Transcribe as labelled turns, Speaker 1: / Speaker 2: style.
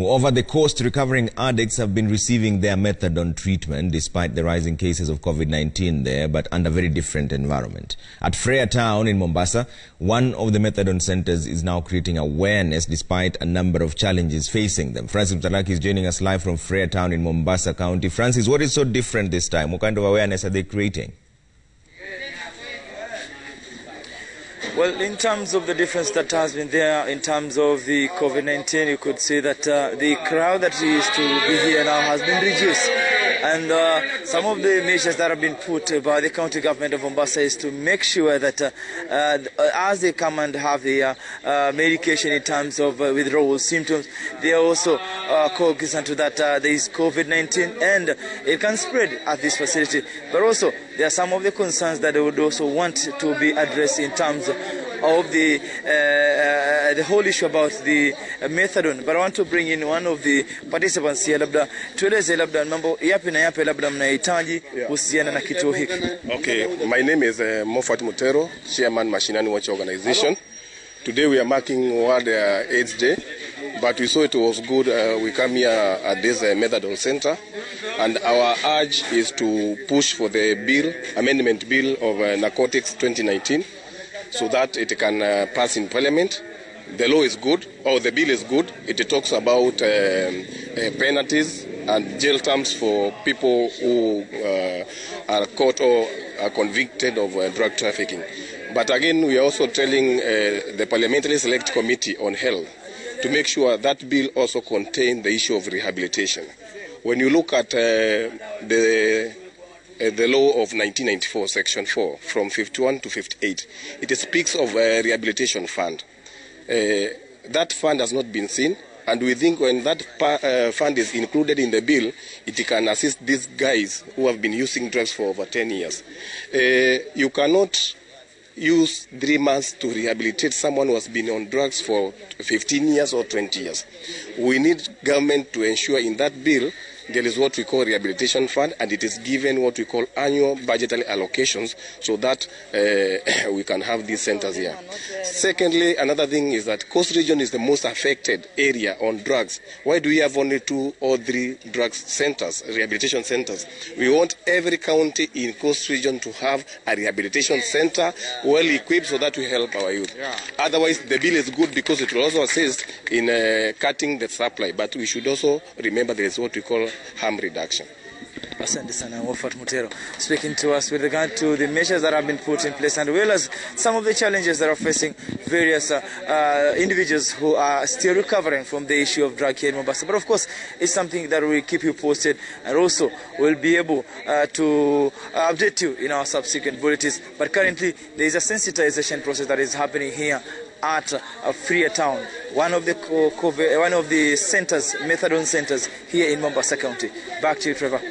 Speaker 1: Over the coast, recovering addicts have been receiving their methadone treatment despite the rising cases of COVID-19 there, but under very different environment. At Freya Town in Mombasa, one of the methadone centers is now creating awareness despite a number of challenges facing them. Francis Mtalaki is joining us live from Freya Town in Mombasa County. Francis, what is so different this time? What kind of awareness are they creating?
Speaker 2: Well, in terms of the difference that has been there in terms of the COVID-19, you could see that the crowd that used to be here now has been reduced. And some of the measures that have been put by the county government of Mombasa is to make sure that as they come and have the medication in terms of withdrawal symptoms, they are also cognizant to that there is COVID-19 and it can spread at this facility. But also, there are some of the concerns that they would also want to be addressed in terms of the whole issue about the methadone. But I want to bring in one of the participants here, labda tueleze labda mambo yapi na yapi labda mnahitaji kuhusiana na kituo hiki.
Speaker 3: Okay, my name is Mofat Mutero, Chairman Mashinani Watch Organization. Today we are marking World AIDS Day, but we saw it was good we come here at this methadone center, and our urge is to push for the amendment bill of narcotics 2019, so that it can pass in Parliament. The law is good, or the bill is good. It talks about penalties and jail terms for people who are caught or are convicted of drug trafficking. But again, we are also telling the Parliamentary Select Committee on Health to make sure that bill also contains the issue of rehabilitation. When you look at the law of 1994, Section 4, from 51 to 58, it speaks of a rehabilitation fund. That fund has not been seen, and we think when that fund is included in the bill, it can assist these guys who have been using drugs for over 10 years. You cannot use 3 months to rehabilitate someone who has been on drugs for 15 years or 20 years. We need government to ensure in that bill there is what we call rehabilitation fund, and it is given what we call annual budgetary allocations so that we can have these centers here. Secondly, another thing is that Coast Region is the most affected area on drugs. Why do we have only 2 or 3 drug centers, rehabilitation centers? We want every county in Coast Region to have a rehabilitation center well equipped so that we help our youth. Otherwise, the bill is good because it will also assist in cutting the supply, but we should also remember there is what we call harm reduction.
Speaker 2: Asante sana, Mofat Mutero, speaking to us with regard to the measures that have been put in place, and well as some of the challenges that are facing various individuals who are still recovering from the issue of drug here in Mombasa. But of course, it's something that will keep you posted, and also will be able to update you in our subsequent bulletins. But currently, there is a sensitization process that is happening here at Freya Town, one of the centers, methadone centers here in Mombasa County. Back to you, Trevor.